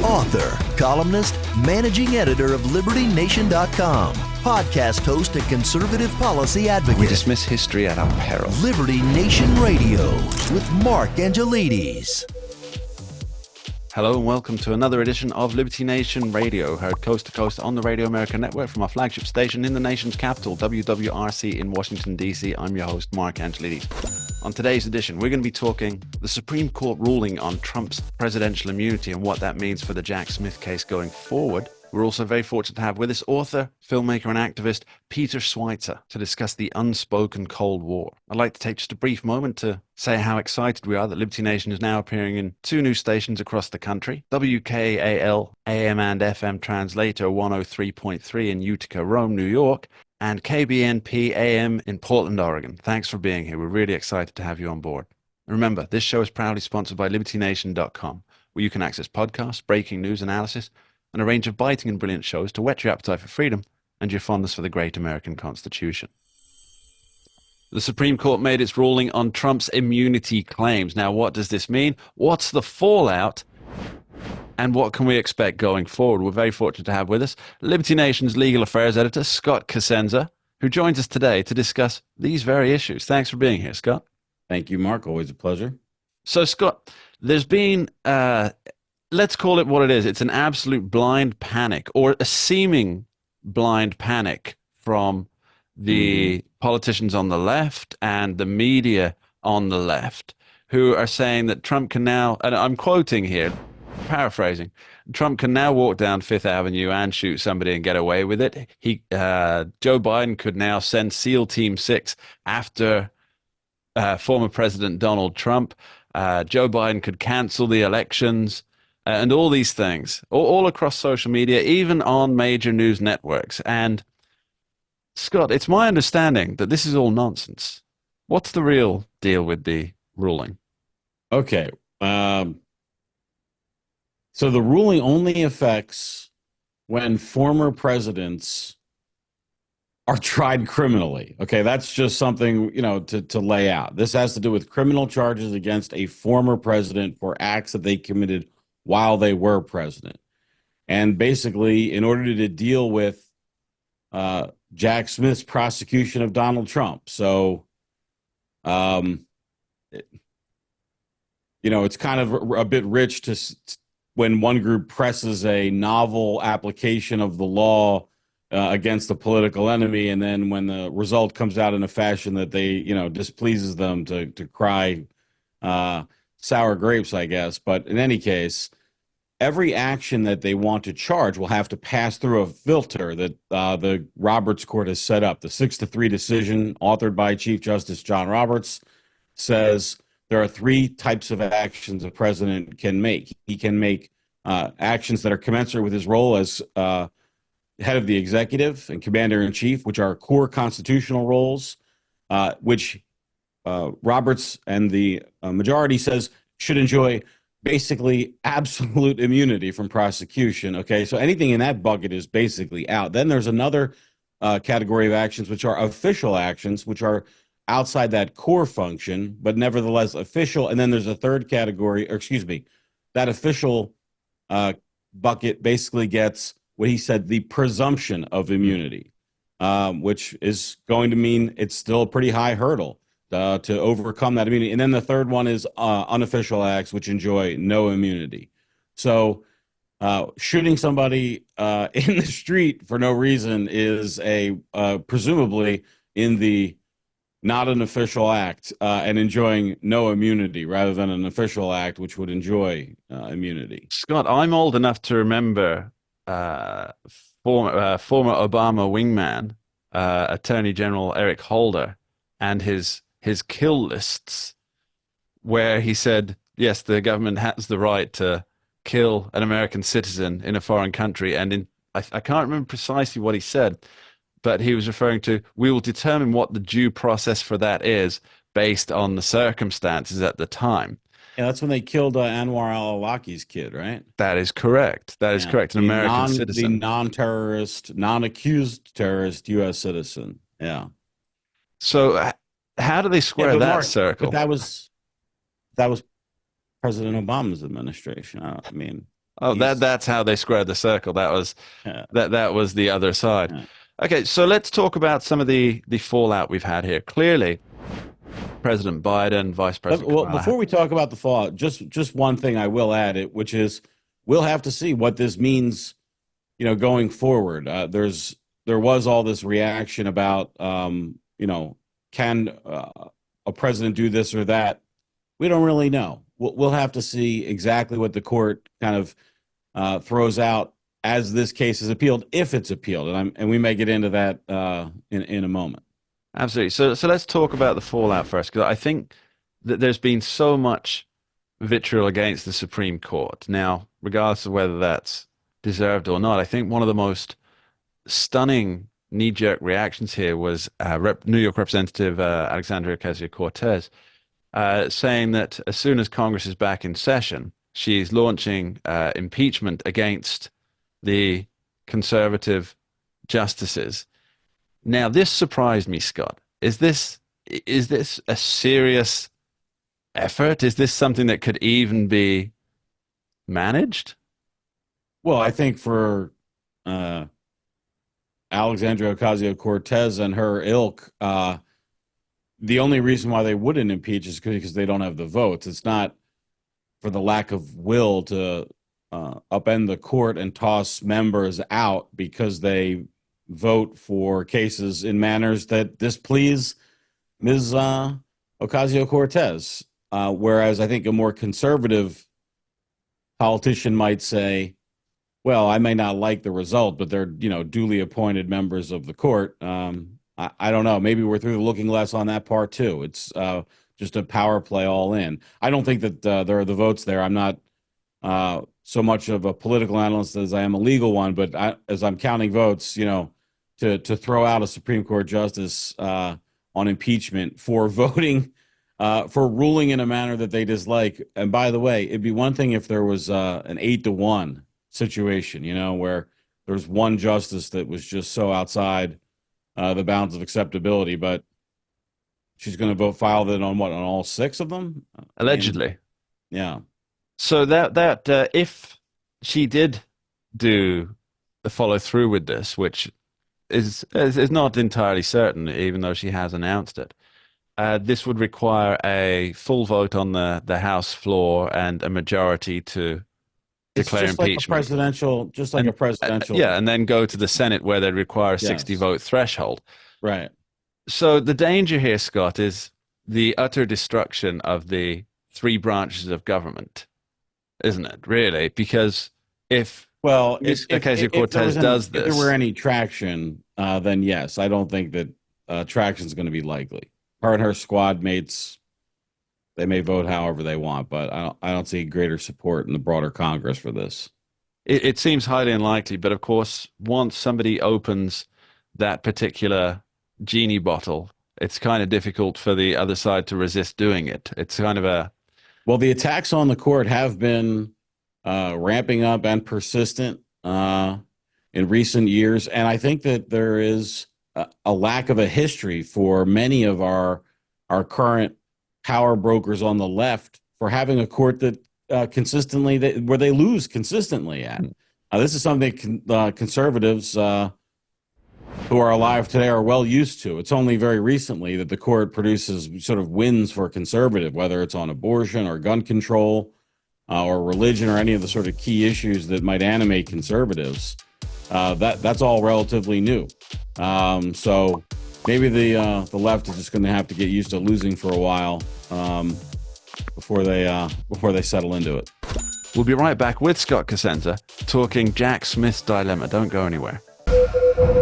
Author, columnist, managing editor of LibertyNation.com, podcast host and conservative policy advocate. We dismiss history at our peril. Liberty Nation Radio with Mark Angelides. Hello and welcome to another edition of Liberty Nation Radio, heard coast to coast on the Radio America Network from our flagship station in the nation's capital, WWRC in Washington, D.C. I'm your host, Mark Angelides. On today's edition, we're going to be talking the Supreme Court ruling on Trump's presidential immunity and what that means for the Jack Smith case going forward. We're also very fortunate to have with us author, filmmaker and activist Peter Schweizer to discuss the unspoken Cold War. I'd like to take just a brief moment to say how excited we are that Liberty Nation is now appearing in 2 new stations across the country. WKAL AM and FM translator 103.3 in Utica, Rome, New York, and KBNP AM in Portland, Oregon. Thanks for being here. We're really excited to have you on board. Remember, this show is proudly sponsored by LibertyNation.com, where you can access podcasts, breaking news analysis, and a range of biting and brilliant shows to whet your appetite for freedom and your fondness for the great American Constitution. The Supreme Court made its ruling on Trump's immunity claims. Now, what does this mean? What's the fallout? And what can we expect going forward? We're very fortunate to have with us Liberty Nation's legal affairs editor, Scott Cosenza, who joins us today to discuss these very issues. Thanks for being here, Scott. Thank you, Mark. Always a pleasure. So, Scott, there's been... let's call it what it is. It's an absolute blind panic, or a seeming blind panic from the politicians on the left and the media on the left, who are saying that Trump can now, and I'm quoting here, paraphrasing, Trump can now walk down Fifth Avenue and shoot somebody and get away with it. Joe Biden could now send SEAL Team 6 after former President Donald Trump. Joe Biden could cancel the elections. And all these things, all across social media, even on major news networks. And, Scott, it's my understanding that this is all nonsense. What's the real deal with the ruling? Okay. So the ruling only affects when former presidents are tried criminally. Okay, that's just something, to lay out. This has to do with criminal charges against a former president for acts that they committed while they were president. And basically, in order to deal with Jack Smith's prosecution of Donald Trump. So, it's kind of a bit rich when one group presses a novel application of the law against the political enemy, and then when the result comes out in a fashion that they, displeases them to cry sour grapes, I guess. But in any case, every action that they want to charge will have to pass through a filter that the Roberts Court has set up. The 6-3 decision authored by Chief Justice John Roberts says there are 3 types of actions a president can make. He can make actions that are commensurate with his role as head of the executive and commander-in-chief, which are core constitutional roles, which Roberts and the majority says should enjoy basically absolute immunity from prosecution. Okay, so anything in that bucket is basically out. Then there's another category of actions, which are official actions, which are outside that core function, but nevertheless official. And then there's a third category, that official bucket basically gets what he said, the presumption of immunity, which is going to mean it's still a pretty high hurdle to overcome that immunity. And then the third one is unofficial acts, which enjoy no immunity. So shooting somebody in the street for no reason is presumably in the not an official act and enjoying no immunity rather than an official act, which would enjoy immunity. Scott, I'm old enough to remember former Obama wingman, Attorney General Eric Holder, and his kill lists, where he said, yes, the government has the right to kill an American citizen in a foreign country. And I can't remember precisely what he said, but he was referring to, we will determine what the due process for that is based on the circumstances at the time. Yeah, that's when they killed Anwar al-Awlaki's kid, right? That is correct. That is correct. An American citizen. The non-terrorist, non-accused terrorist U.S. citizen. Yeah. So how do they square that circle? But that was President Obama's administration. I mean, Oh, that's how they squared the circle. That was uh, that was the other side. uh, Okay, so let's talk about some of the fallout we've had here. Clearly, President Biden, Vice President well, Kamala. before we talk about the fallout, just one thing I will add it, which is we'll have to see what this means, going forward. There was all this reaction about, can a president do this or that? We don't really know. We'll have to see exactly what the court kind of throws out as this case is appealed, if it's appealed, and we may get into that in a moment. Absolutely. So let's talk about the fallout first, because I think that there's been so much vitriol against the Supreme Court. Now, regardless of whether that's deserved or not, I think one of the most stunning knee-jerk reactions here was New York Representative Alexandria Ocasio-Cortez saying that as soon as Congress is back in session, she's launching impeachment against the conservative justices. Now, this surprised me, Scott. Is this a serious effort? Is this something that could even be managed? Well, I think for Alexandria Ocasio-Cortez and her ilk, the only reason why they wouldn't impeach is because they don't have the votes. It's not for the lack of will to upend the court and toss members out because they vote for cases in manners that displease Ms. Ocasio-Cortez. Whereas I think a more conservative politician might say, well, I may not like the result, but they're, duly appointed members of the court. I don't know. Maybe we're through the looking glass on that part too. It's just a power play all in. I don't think that there are the votes there. I'm not so much of a political analyst as I am a legal one, but as I'm counting votes, to throw out a Supreme Court justice on impeachment for voting, for ruling in a manner that they dislike. And by the way, it'd be one thing if there was an 8-1 situation, where there's one justice that was just so outside the bounds of acceptability, but she's going to file that on all 6 of them? Allegedly. Yeah. So that if she did do the follow through with this, which is not entirely certain, even though she has announced it, this would require a full vote on the House floor and a majority to declare impeachment. Like a presidential. Yeah, and then go to the Senate where they'd require a 60-vote threshold. Right. So the danger here, Scott, is the utter destruction of the 3 branches of government, isn't it? Really, because if Ocasio-Cortez does this, if there were any traction, then yes, I don't think that traction is going to be likely. Her and her squad mates, they may vote however they want, but I don't see greater support in the broader Congress for this. It seems highly unlikely, but of course, once somebody opens that particular genie bottle, it's kind of difficult for the other side to resist doing it. It's kind of a... Well, the attacks on the court have been ramping up and persistent in recent years, and I think that there is a lack of a history for many of our current power brokers on the left for having a court that where they lose consistently at. This is something conservatives who are alive today are well used to. It's only very recently that the court produces sort of wins for conservative, whether it's on abortion or gun control or religion or any of the sort of key issues that might animate conservatives. That's all relatively new. So maybe the left is just going to have to get used to losing for a while before they settle into it. We'll be right back with Scott Cosenza talking Jack Smith's dilemma. Don't go anywhere.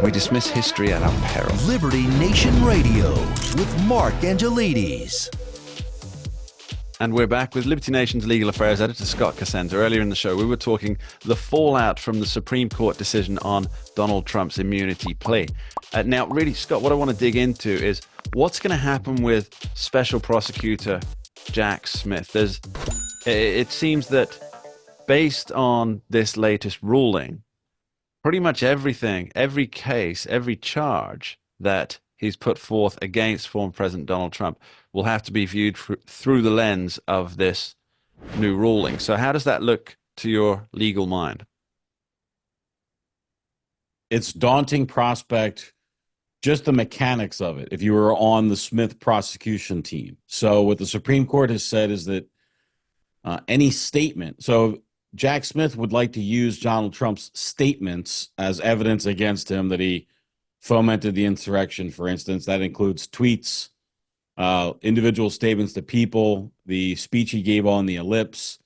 We dismiss history at our peril. Liberty Nation Radio with Mark Angelides. And we're back with Liberty Nation's legal affairs editor, Scott Cosenza. Earlier in the show, we were talking the fallout from the Supreme Court decision on Donald Trump's immunity plea. Now, really, Scott, what I want to dig into is what's going to happen with Special Prosecutor Jack Smith. It seems that based on this latest ruling, pretty much everything, every case, every charge that he's put forth against former President Donald Trump will have to be viewed through the lens of this new ruling. So how does that look to your legal mind? It's daunting prospect, just the mechanics of it, if you were on the Smith prosecution team. So what the Supreme Court has said is that any statement, so Jack Smith would like to use Donald Trump's statements as evidence against him that he fomented the insurrection, for instance. That includes tweets, individual statements to people, the speech he gave on the ellipse.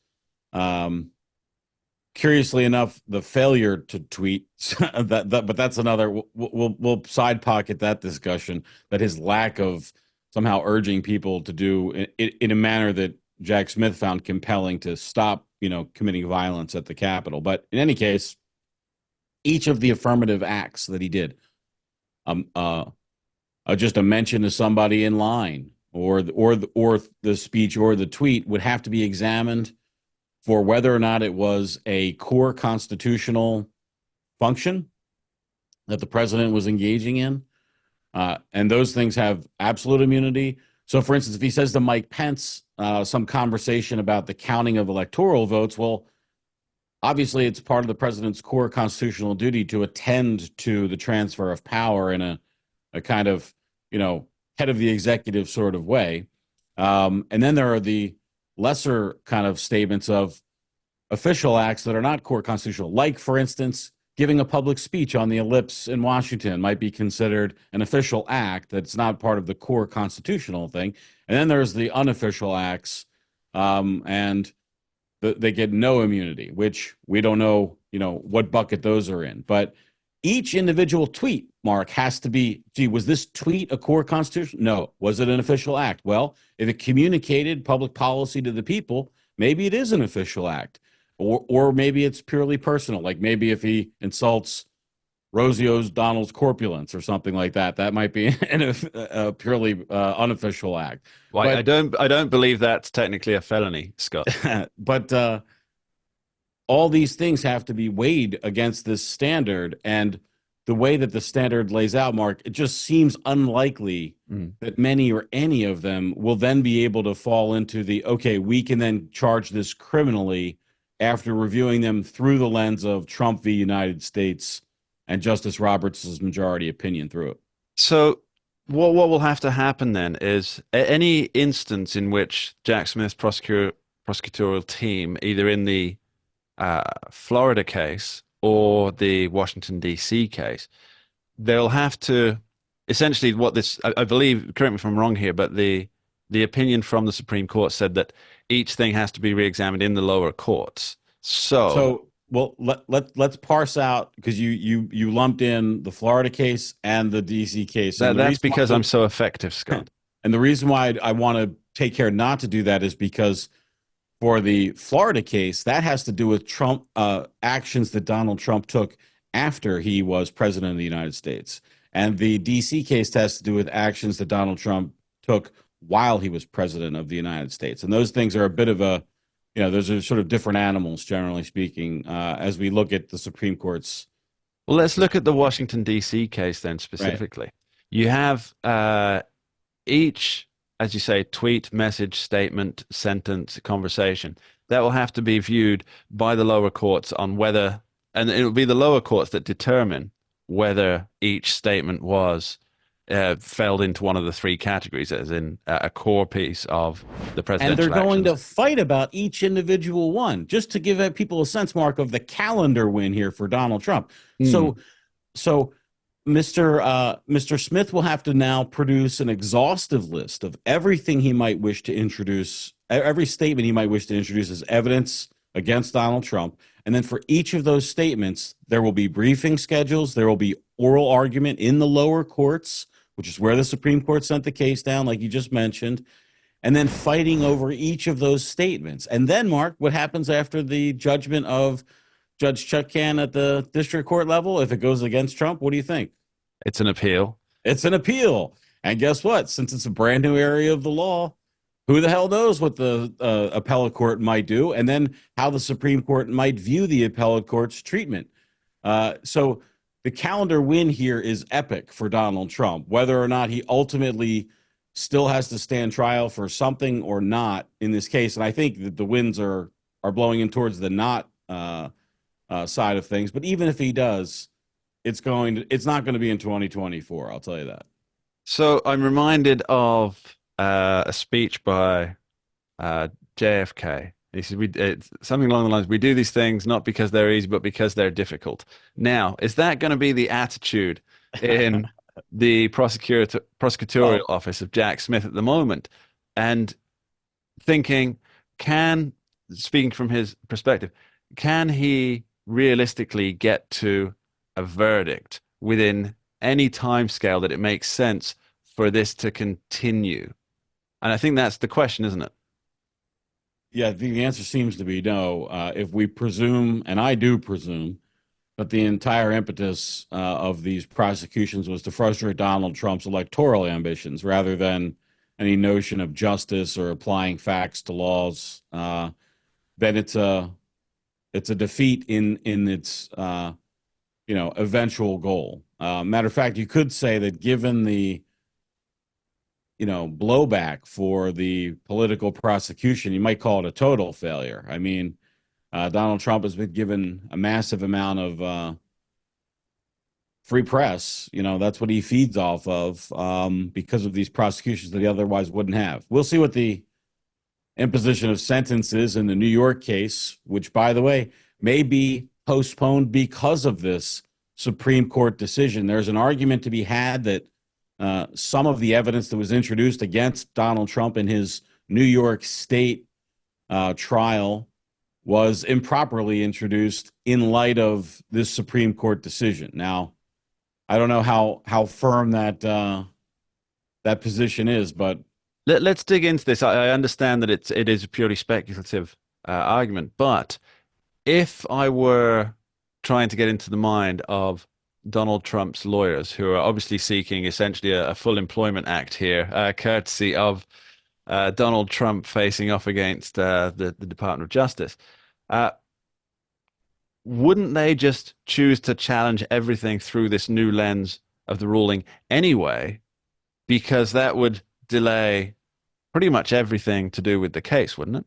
Curiously enough, the failure to tweet, but that's another, we'll side pocket that discussion, that his lack of somehow urging people to do in a manner that Jack Smith found compelling to stop, committing violence at the Capitol. But in any case, each of the affirmative acts that he did, just a mention to somebody in line, or the speech or the tweet, would have to be examined for whether or not it was a core constitutional function that the president was engaging in. And those things have absolute immunity. So, for instance, if he says to Mike Pence some conversation about the counting of electoral votes, well, obviously it's part of the president's core constitutional duty to attend to the transfer of power in a kind of, head of the executive sort of way. And then there are the lesser kind of statements of official acts that are not core constitutional, like, for instance, giving a public speech on the ellipse in Washington might be considered an official act that's not part of the core constitutional thing. And then there's the unofficial acts, and they get no immunity, which we don't know, what bucket those are in. But each individual tweet, Mark, has to be, was this tweet a core constitution? No. Was it an official act? Well, if it communicated public policy to the people, maybe it is an official act. Or maybe it's purely personal. Like maybe if he insults Rosie O'Donnell's corpulence or something like that, that might be a purely unofficial act. Well, I don't believe that's technically a felony, Scott. But all these things have to be weighed against this standard, and the way that the standard lays out, Mark, it just seems unlikely that many or any of them will then be able to fall into the, okay, we can then charge this criminally after reviewing them through the lens of Trump v. United States and Justice Roberts' majority opinion through it. So what will have to happen then is any instance in which Jack Smith's prosecutorial team, either in the Florida case or the Washington, D.C. case, they'll have to essentially I believe, correct me if I'm wrong here, but the opinion from the Supreme Court said that each thing has to be re-examined in the lower courts. So well, let's parse out, because you lumped in the Florida case and the D.C. case. That's because I'm so effective, Scott. And the reason why I want to take care not to do that is because for the Florida case, that has to do with Trump actions that Donald Trump took after he was president of the United States. And the D.C. case has to do with actions that Donald Trump took while he was president of the United States. And those things are a bit of a, those are sort of different animals, generally speaking, as we look at the Supreme Court's. Well, let's look at the Washington, D.C. case then specifically. Right. You have each, as you say, tweet, message, statement, sentence, conversation, that will have to be viewed by the lower courts on whether, and it will be the lower courts that determine whether each statement fell into one of the three categories, as in a core piece of the presidential And they're going actions. to fight about each individual one, just to give people a sense, Mark, of the calendar win here for Donald Trump. So Mr. Smith will have to now produce an exhaustive list of everything he might wish to introduce, every statement he might wish to introduce as evidence against Donald Trump. And then for each of those statements, there will be briefing schedules. There will be oral argument in the lower courts, which is where the Supreme Court sent the case down, like you just mentioned, and then fighting over each of those statements. And then, Mark, what happens after the judgment of Judge Chutkan at the district court level? If it goes against Trump, what do you think? It's an appeal. It's an appeal. And guess what? Since it's a brand new area of the law, who the hell knows what the appellate court might do, and then how the Supreme Court might view the appellate court's treatment. So the calendar win here is epic for Donald Trump, whether or not he ultimately still has to stand trial for something or not in this case. And I think that the winds are blowing in towards the not side of things. But even if he does, it's not going to be in 2024. I'll tell you that. So I'm reminded of a speech by JFK. He said, it's something along the lines, we do these things not because they're easy, but because they're difficult. Now, is that going to be the attitude in the prosecutorial office of Jack Smith at the moment? And thinking, speaking from his perspective, can he realistically get to a verdict within any time scale that it makes sense for this to continue? And I think that's the question, isn't it? Yeah, the answer seems to be no. If we presume, and I do presume, that the entire impetus of these prosecutions was to frustrate Donald Trump's electoral ambitions rather than any notion of justice or applying facts to laws, then it's a defeat in its eventual goal. Matter of fact, you could say that given the blowback for the political prosecution, you might call it a total failure. I mean, Donald Trump has been given a massive amount of free press. That's what he feeds off of because of these prosecutions that he otherwise wouldn't have. We'll see what the imposition of sentences in the New York case, which, by the way, may be postponed because of this Supreme Court decision. There's an argument to be had that some of the evidence that was introduced against Donald Trump in his New York State trial was improperly introduced in light of this Supreme Court decision. Now, I don't know how firm that position is, but let's dig into this. I understand that it is a purely speculative argument, but if I were trying to get into the mind of Donald Trump's lawyers, who are obviously seeking essentially a full employment act here, courtesy of Donald Trump facing off against the Department of Justice, wouldn't they just choose to challenge everything through this new lens of the ruling anyway? Because that would delay pretty much everything to do with the case, wouldn't it?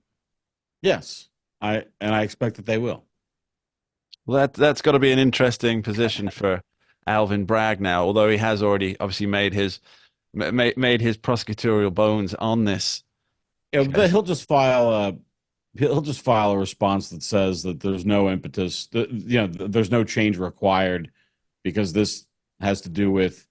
Yes, I expect that they will. Well, that's got to be an interesting position for Alvin Bragg now, although he has already obviously made his prosecutorial bones on this. Yeah, he'll just file a response that says that there's no impetus, there's no change required because this has to do with,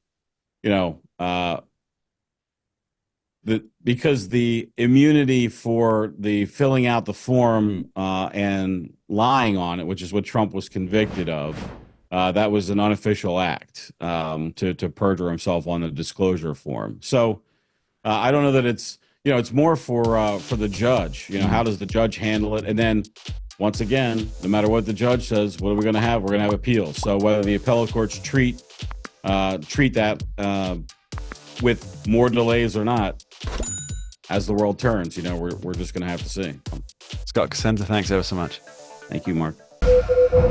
because the immunity for the filling out the form and lying on it, which is what Trump was convicted of, that was an unofficial act to perjure himself on the disclosure form. So I don't know that it's more for the judge. How does the judge handle it? And then once again, no matter what the judge says, what are we going to have? We're going to have appeals. So whether the appellate courts treat that with more delays or not, as the world turns, we're just going to have to see. Scott Cosenza, thanks ever so much. Thank you, Mark.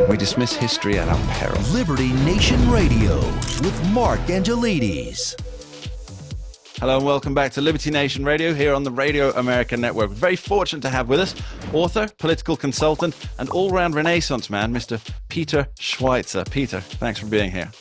We dismiss history at our peril. Liberty Nation Radio with Mark Angelides. Hello and welcome back to Liberty Nation Radio here on the Radio American Network. We're very fortunate to have with us author, political consultant, and all-round Renaissance man, Mr. Peter Schweizer. Peter, thanks for being here.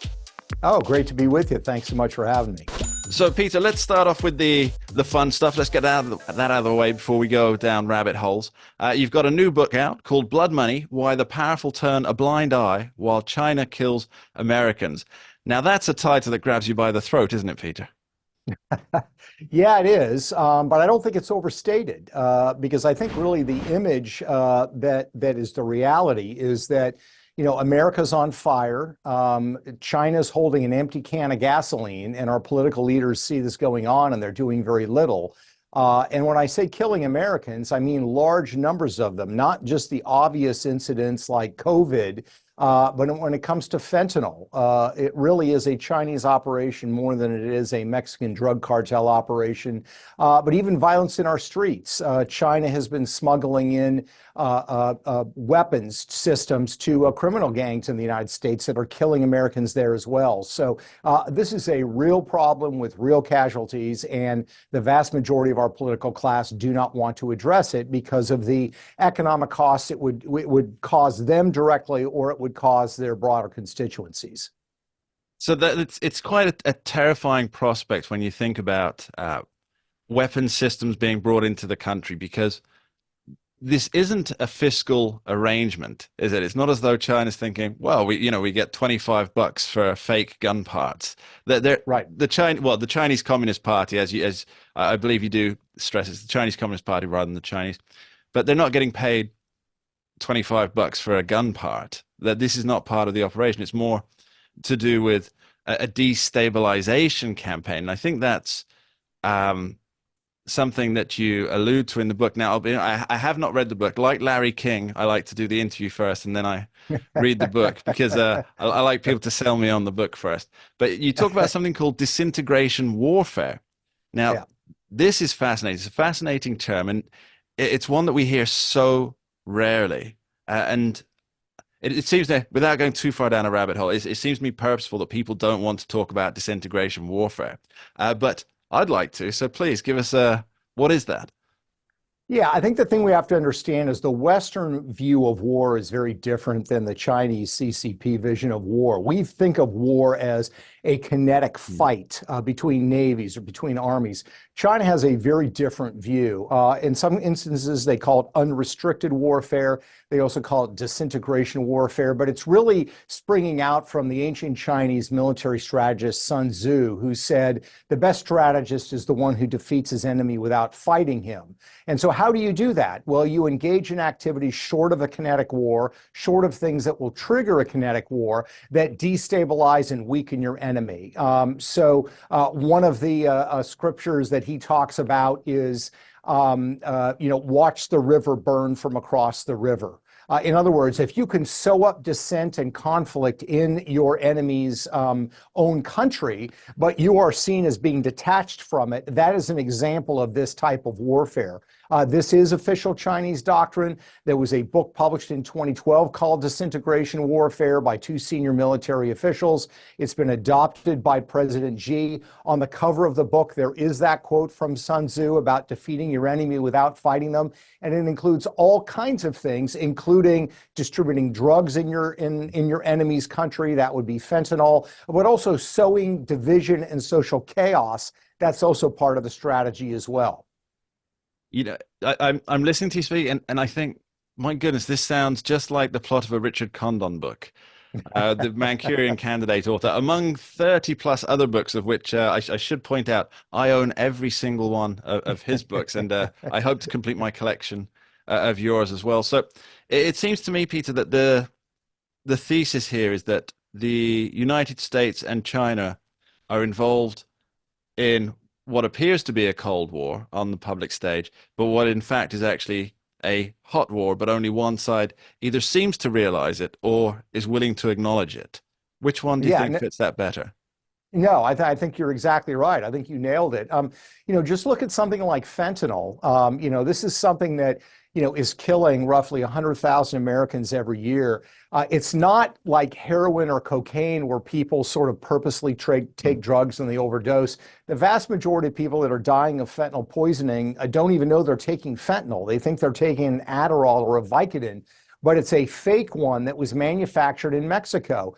Oh, great to be with you. Thanks so much for having me. So, Peter, let's start off with the fun stuff. Let's get that out of the way before we go down rabbit holes. You've got a new book out called Blood Money, Why the Powerful Turn a Blind Eye While China Kills Americans. Now, that's a title that grabs you by the throat, isn't it, Peter? Yeah, it is. But I don't think it's overstated because I think really the image that is the reality is that America's on fire. China's holding an empty can of gasoline, and our political leaders see this going on, and they're doing very little. And when I say killing Americans, I mean large numbers of them, not just the obvious incidents like COVID, but when it comes to fentanyl, it really is a Chinese operation more than it is a Mexican drug cartel operation. But even violence in our streets. China has been smuggling in weapons systems to criminal gangs in the United States that are killing Americans there as well. So this is a real problem with real casualties, and the vast majority of our political class do not want to address it because of the economic costs it would cause them directly, or it would cause their broader constituencies. So that it's quite a terrifying prospect when you think about weapon systems being brought into the country, because this isn't a fiscal arrangement, is it? It's not as though China's thinking, well, we get $25 for fake gun parts. Right. The Chinese Communist Party, as I believe you do stress, it's the Chinese Communist Party rather than the Chinese, but they're not getting paid $25 for a gun part. That this is not part of the operation. It's more to do with a destabilization campaign. And I think that's something that you allude to in the book. Now, I have not read the book. Like Larry King, I like to do the interview first and then I read the book, because I like people to sell me on the book first. But you talk about something called disintegration warfare. Now, This is fascinating. It's a fascinating term, and it's one that we hear so rarely. And it seems that, without going too far down a rabbit hole, it seems to me purposeful that people don't want to talk about disintegration warfare. But I'd like to, so please give us what is that? Yeah, I think the thing we have to understand is the Western view of war is very different than the Chinese CCP vision of war. We think of war as a kinetic fight between navies or between armies. China has a very different view. In some instances, they call it unrestricted warfare. They also call it disintegration warfare, but it's really springing out from the ancient Chinese military strategist Sun Tzu, who said the best strategist is the one who defeats his enemy without fighting him. And so how do you do that? Well, you engage in activities short of a kinetic war, short of things that will trigger a kinetic war, that destabilize and weaken your enemy. One of the scriptures that he talks about is, watch the river burn from across the river. In other words, if you can sow up dissent and conflict in your enemy's own country, but you are seen as being detached from it, that is an example of this type of warfare. This is official Chinese doctrine. There was a book published in 2012 called Disintegration Warfare by two senior military officials. It's been adopted by President Xi. On the cover of the book, there is that quote from Sun Tzu about defeating your enemy without fighting them. And it includes all kinds of things, including distributing drugs in your enemy's country. That would be fentanyl, but also sowing division and social chaos. That's also part of the strategy as well. I'm listening to you speak, and I think, my goodness, this sounds just like the plot of a Richard Condon book, the Manchurian Candidate author, among 30 plus other books, of which I should point out, I own every single one of his books, and I hope to complete my collection of yours as well. So it seems to me, Peter, that the thesis here is that the United States and China are involved in what appears to be a Cold War on the public stage, but what in fact is actually a hot war, but only one side either seems to realize it or is willing to acknowledge it. Which one do you think fits that better? No, I think you're exactly right. I think you nailed it. Just look at something like fentanyl. This is something that, is killing roughly 100,000 Americans every year. It's not like heroin or cocaine where people sort of purposely take drugs and they overdose. The vast majority of people that are dying of fentanyl poisoning don't even know they're taking fentanyl. They think they're taking an Adderall or a Vicodin, but it's a fake one that was manufactured in Mexico.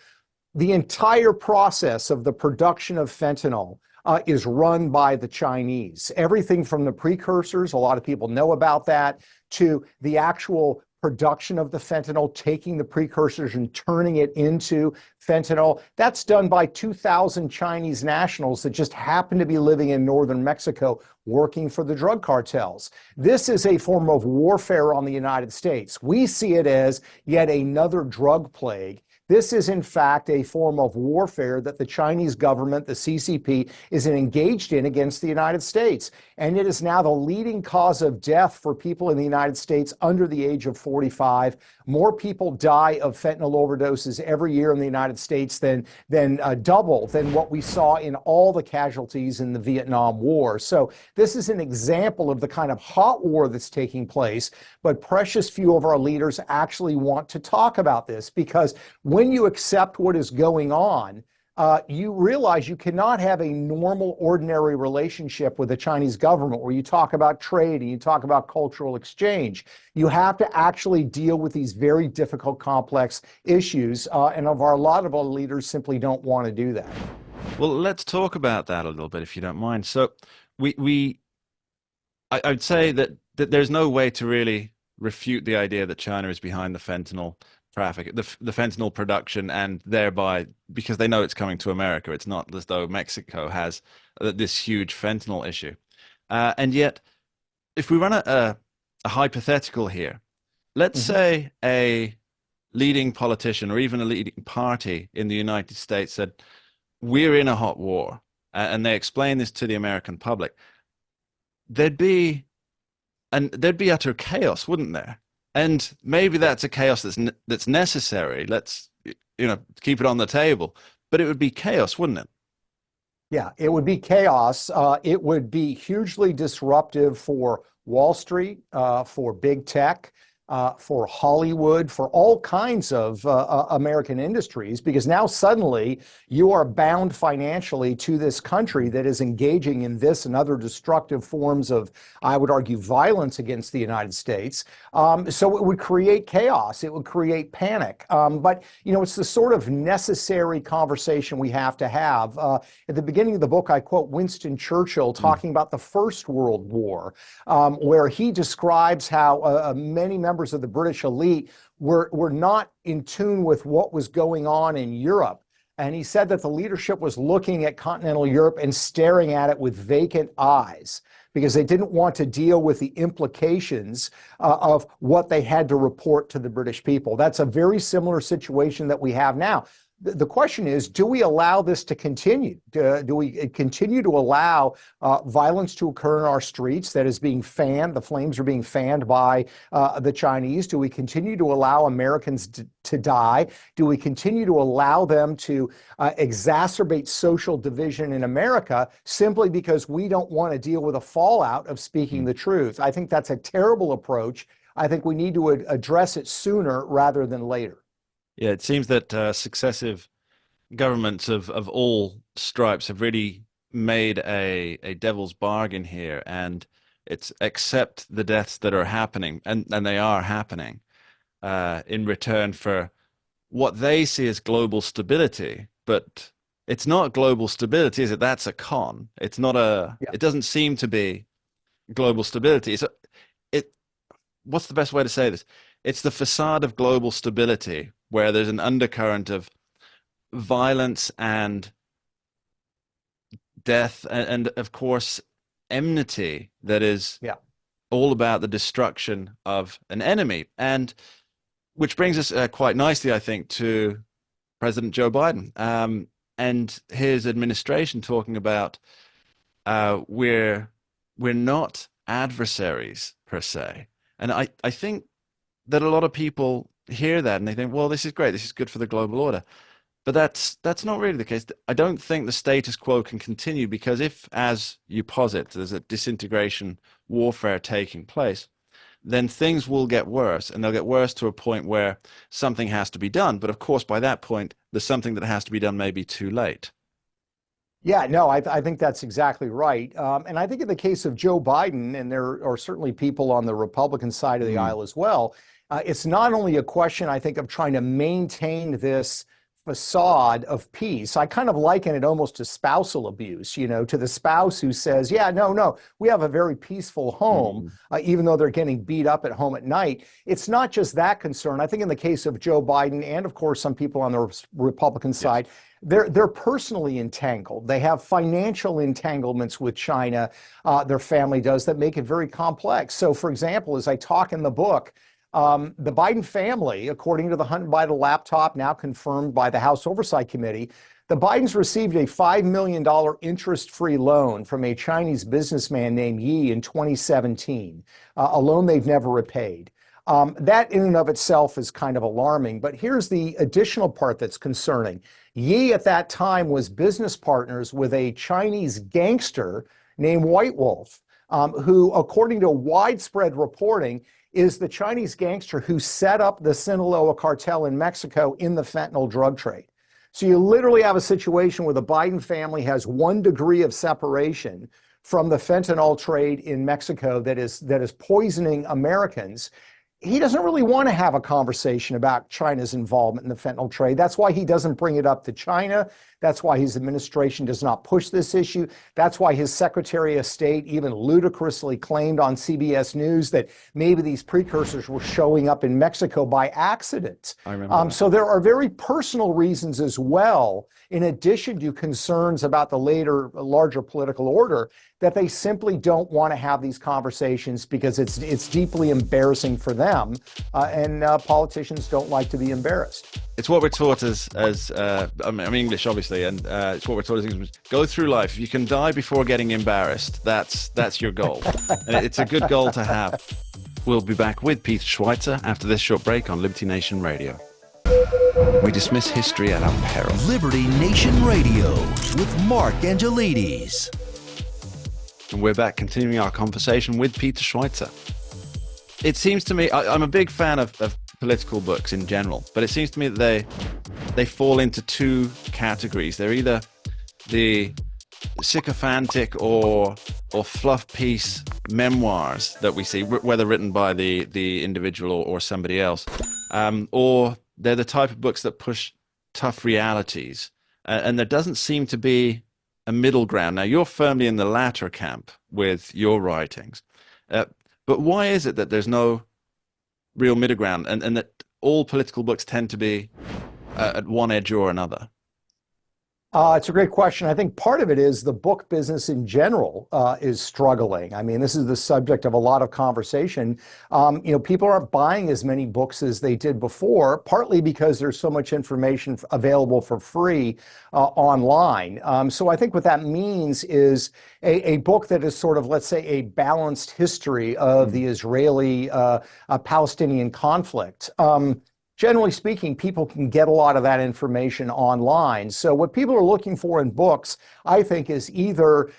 The entire process of the production of fentanyl is run by the Chinese. Everything from the precursors, a lot of people know about that, to the actual production of the fentanyl, taking the precursors and turning it into fentanyl. That's done by 2,000 Chinese nationals that just happen to be living in northern Mexico, working for the drug cartels. This is a form of warfare on the United States. We see it as yet another drug plague This is, in fact, a form of warfare that the Chinese government, the CCP, is engaged in against the United States. And it is now the leading cause of death for people in the United States under the age of 45. More people die of fentanyl overdoses every year in the United States than double than what we saw in all the casualties in the Vietnam War. So this is an example of the kind of hot war that's taking place, but precious few of our leaders actually want to talk about this, because when you accept what is going on, you realize you cannot have a normal, ordinary relationship with the Chinese government where you talk about trade and you talk about cultural exchange. You have to actually deal with these very difficult, complex issues, and a lot of our leaders simply don't want to do that. Well, let's talk about that a little bit, if you don't mind. So I'd say that there's no way to really refute the idea that China is behind the fentanyl traffic, the fentanyl production, and thereby, because they know it's coming to America, it's not as though Mexico has this huge fentanyl issue. And yet, if we run a hypothetical here, let's say a leading politician or even a leading party in the United States said, we're in a hot war, and they explain this to the American public, there'd be utter chaos, wouldn't there? And maybe that's a chaos that's necessary. Let's, keep it on the table. But it would be chaos, wouldn't it? Yeah, it would be chaos. It would be hugely disruptive for Wall Street, for big tech, for Hollywood, for all kinds of American industries, because now suddenly you are bound financially to this country that is engaging in this and other destructive forms of, I would argue, violence against the United States. So it would create chaos. It would create panic. But, it's the sort of necessary conversation we have to have. At the beginning of the book, I quote Winston Churchill talking about the First World War, where he describes how many members of the British elite were not in tune with what was going on in Europe. And he said that the leadership was looking at continental Europe and staring at it with vacant eyes, because they didn't want to deal with the implications of what they had to report to the British people. That's a very similar situation that we have now. The question is, do we allow this to continue? Do we continue to allow violence to occur in our streets that is being fanned? The flames are being fanned by the Chinese. Do we continue to allow Americans to die? Do we continue to allow them to exacerbate social division in America simply because we don't want to deal with the fallout of speaking the truth? I think that's a terrible approach. I think we need to address it sooner rather than later. Yeah, it seems that successive governments of all stripes have really made a devil's bargain here, and it's accept the deaths that are happening, and they are happening, in return for what they see as global stability. But it's not global stability, is it? That's a con. It's not it doesn't seem to be global stability. What's the best way to say this? It's the facade of global stability, where there's an undercurrent of violence and death and of course, enmity that is all about the destruction of an enemy. And which brings us quite nicely, I think, to President Joe Biden and his administration talking about we're not adversaries per se. And I think that a lot of people hear that and they think, well, this is great, this is good for the global order. But that's not really the case. I don't think the status quo can continue, because if, as you posit, there's a disintegration warfare taking place, then things will get worse, and they'll get worse to a point where something has to be done. But of course, by that point, the something that has to be done may be too late. Yeah, no, I think that's exactly right. And I think in the case of Joe Biden, and there are certainly people on the Republican side of the aisle as well, it's not only a question, I think, of trying to maintain this facade of peace. I kind of liken it almost to spousal abuse, to the spouse who says, yeah, no, we have a very peaceful home, even though they're getting beat up at home at night. It's not just that concern. I think in the case of Joe Biden, and of course some people on the Republican side, they're personally entangled. They have financial entanglements with China, their family does, that make it very complex. So for example, as I talk in the book, The Biden family, according to the Hunt Biden laptop, now confirmed by the House Oversight Committee, the Bidens received a $5 million interest-free loan from a Chinese businessman named Yi in 2017, a loan they've never repaid. That in and of itself is kind of alarming, but here's the additional part that's concerning. Yi at that time was business partners with a Chinese gangster named White Wolf, who, according to widespread reporting, is the Chinese gangster who set up the Sinaloa cartel in Mexico in the fentanyl drug trade. So you literally have a situation where the Biden family has 1 degree of separation from the fentanyl trade in Mexico that is poisoning Americans. He doesn't really want to have a conversation about China's involvement in the fentanyl trade. That's why he doesn't bring it up to China. That's why his administration does not push this issue. That's why his Secretary of State even ludicrously claimed on CBS News that maybe these precursors were showing up in Mexico by accident. I remember. So there are very personal reasons as well, in addition to concerns about the larger political order, that they simply don't want to have these conversations because it's deeply embarrassing for them, and politicians don't like to be embarrassed. It's what we're taught as I'm English, obviously, and it's what we're taught as go through life. If you can die before getting embarrassed, that's your goal. And it's a good goal to have. We'll be back with Peter Schweizer after this short break on Liberty Nation Radio. We dismiss history at our peril. Liberty Nation Radio with Mark Angelides. And we're back continuing our conversation with Peter Schweizer. It seems to me, I'm a big fan of political books in general, but it seems to me that they fall into 2 categories. They're either the sycophantic or fluff piece memoirs that we see, whether written by the individual or somebody else, or they're the type of books that push tough realities. And there doesn't seem to be a middle ground. Now, you're firmly in the latter camp with your writings. But why is it that there's no real middle ground and that all political books tend to be at one edge or another? It's a great question. I think part of it is the book business in general is struggling. I mean, this is the subject of a lot of conversation. People aren't buying as many books as they did before, partly because there's so much information available for free online. So I think what that means is a book that is sort of, let's say, a balanced history of the Israeli-Palestinian conflict. Generally speaking, people can get a lot of that information online. So what people are looking for in books, I think, is either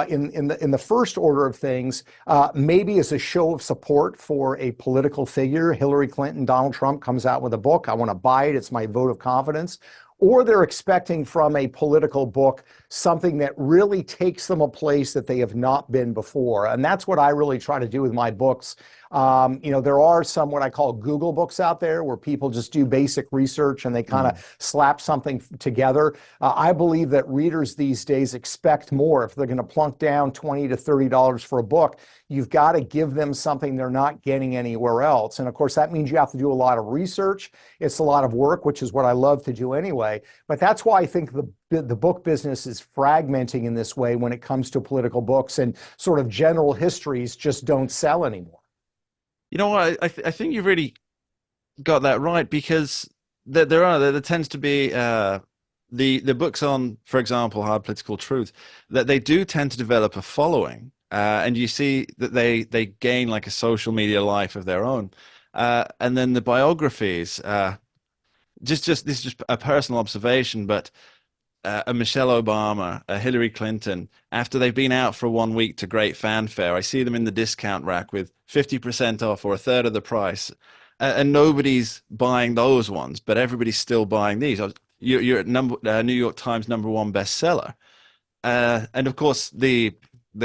in the first order of things, maybe as a show of support for a political figure. Hillary Clinton, Donald Trump comes out with a book. I want to buy it. It's my vote of confidence. Or they're expecting from a political book something that really takes them a place that they have not been before. And that's what I really try to do with my books. There are some what I call Google books out there where people just do basic research and they kind of slap something together. I believe that readers these days expect more. If they're going to plunk down $20 to $30 for a book, you've got to give them something they're not getting anywhere else. And of course, that means you have to do a lot of research. It's a lot of work, which is what I love to do anyway. But that's why I think the book business is fragmenting in this way when it comes to political books, and sort of general histories just don't sell anymore. You know what? I think you've really got that right, because there tends to be the books on, for example, hard political truth, that they do tend to develop a following, and you see that they gain like a social media life of their own, and then the biographies. This is just a personal observation, but a Michelle Obama, a Hillary Clinton, after they've been out for 1 week to great fanfare, I see them in the discount rack with 50% off or a third of the price, and nobody's buying those ones, but everybody's still buying these. You're at New York Times #1 bestseller, and of course the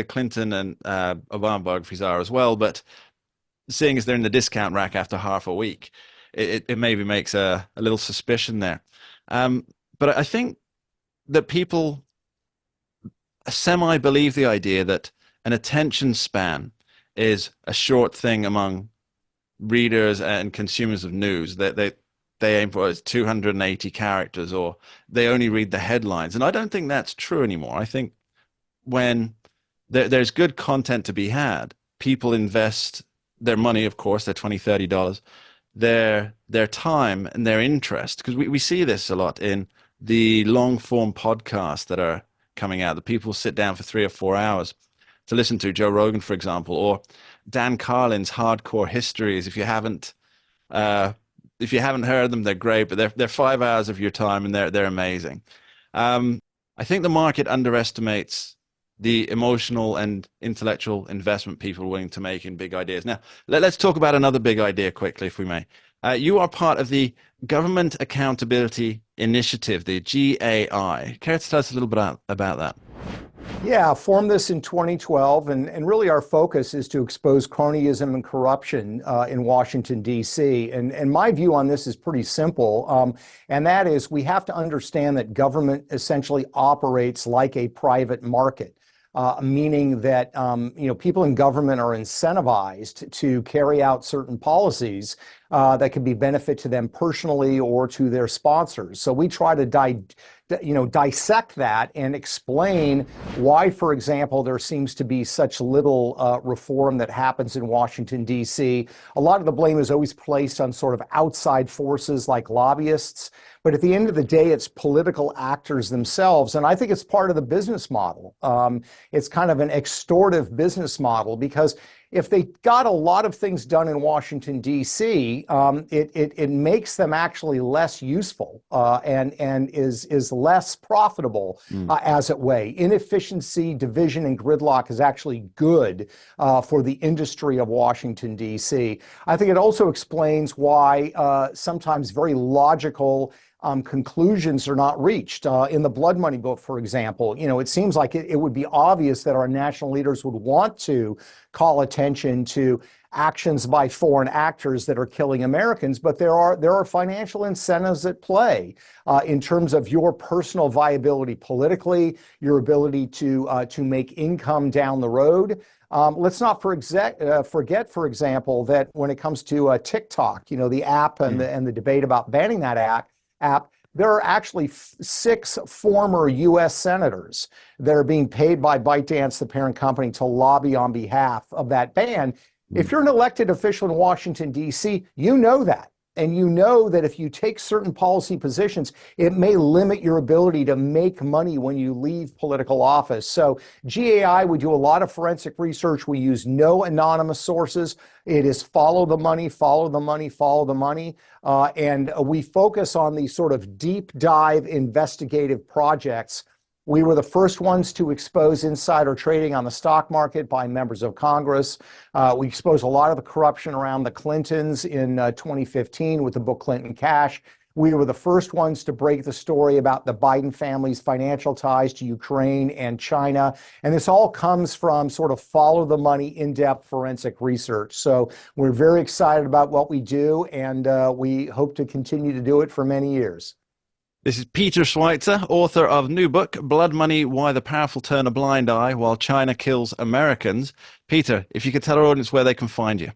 Clinton and Obama biographies are as well. But seeing as they're in the discount rack after half a week, it maybe makes a little suspicion there. But I think that people semi-believe the idea that an attention span is a short thing among readers and consumers of news, that they aim for as 280 characters, or they only read the headlines. And I don't think that's true anymore. I think when there's good content to be had, people invest their money, of course, their $20, $30, their time and their interest, because we see this a lot in the long form podcasts that are coming out, that people sit down for 3 or 4 hours to listen to. Joe Rogan, for example, or Dan Carlin's Hardcore Histories. If you haven't heard them, they're great, but they're 5 hours of your time, and they're amazing. I think the market underestimates the emotional and intellectual investment people are willing to make in big ideas. Now, let's talk about another big idea quickly, if we may. You are part of the Government Accountability Initiative, the GAI. Care to tell us a little bit about that? Yeah, formed this in 2012, and really our focus is to expose cronyism and corruption in Washington, D.C. And my view on this is pretty simple, and that is we have to understand that government essentially operates like a private market. Meaning that people in government are incentivized to carry out certain policies that could be benefit to them personally or to their sponsors. So we try to dissect that and explain why, for example, there seems to be such little reform that happens in Washington, D.C. A lot of the blame is always placed on sort of outside forces like lobbyists. But at the end of the day, it's political actors themselves. And I think it's part of the business model. It's kind of an extortive business model, because if they got a lot of things done in Washington, D.C., it makes them actually less useful and is less profitable as it way. Inefficiency, division, and gridlock is actually good for the industry of Washington, D.C. I think it also explains why sometimes very logical conclusions are not reached. In the blood money book, for example, it seems like it would be obvious that our national leaders would want to call attention to actions by foreign actors that are killing Americans, but there are financial incentives at play in terms of your personal viability politically, your ability to make income down the road. Let's not forget, for example, that when it comes to TikTok, the app and the debate about banning that app, there are actually 6 former U.S. senators that are being paid by ByteDance, the parent company, to lobby on behalf of that ban. If you're an elected official in Washington, D.C., you know that. And you know that if you take certain policy positions, it may limit your ability to make money when you leave political office. So GAI, we do a lot of forensic research. We use no anonymous sources. It is follow the money, follow the money, follow the money. And we focus on these sort of deep dive investigative projects. We were the first ones to expose insider trading on the stock market by members of Congress. We exposed a lot of the corruption around the Clintons in 2015 with the book Clinton Cash. We were the first ones to break the story about the Biden family's financial ties to Ukraine and China. And this all comes from sort of follow the money, in-depth forensic research. So we're very excited about what we do, and we hope to continue to do it for many years. This is Peter Schweizer, author of new book, Blood Money, Why the Powerful Turn a Blind Eye While China Kills Americans. Peter, if you could tell our audience where they can find you.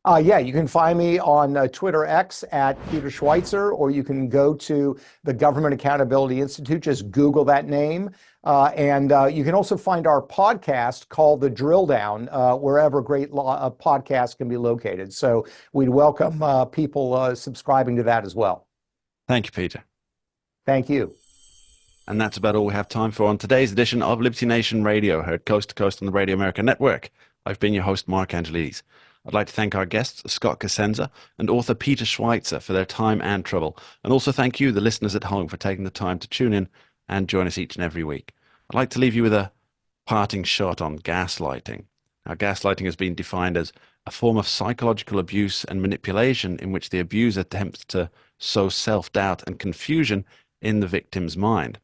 Yeah, you can find me on Twitter X at Peter Schweizer, or you can go to the Government Accountability Institute, just Google that name. And you can also find our podcast called The Drill Down, wherever great podcasts can be located. So we'd welcome people subscribing to that as well. Thank you, Peter. Thank you. And that's about all we have time for on today's edition of Liberty Nation Radio, heard coast to coast on the Radio America Network. I've been your host, Mark Angelides. I'd like to thank our guests, Scott Cosenza and author Peter Schweizer, for their time and trouble. And also thank you, the listeners at home, for taking the time to tune in and join us each and every week. I'd like to leave you with a parting shot on gaslighting. Now, gaslighting has been defined as a form of psychological abuse and manipulation in which the abuser attempts to sow self-doubt and confusion in the victim's mind.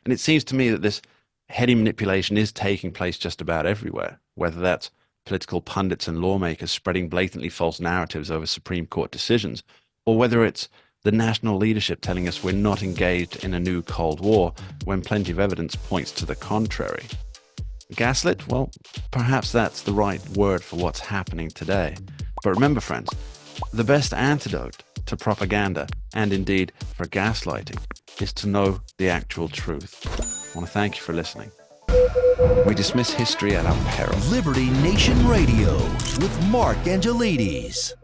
And it seems to me that this heady manipulation is taking place just about everywhere, whether that's political pundits and lawmakers spreading blatantly false narratives over Supreme Court decisions, or whether it's the national leadership telling us we're not engaged in a new Cold War when plenty of evidence points to the contrary. Gaslit? Well, perhaps that's the right word for what's happening today. But remember, friends, the best antidote to propaganda, and indeed for gaslighting, is to know the actual truth. I want to thank you for listening. We dismiss history at our peril. Liberty Nation Radio with Mark Angelides.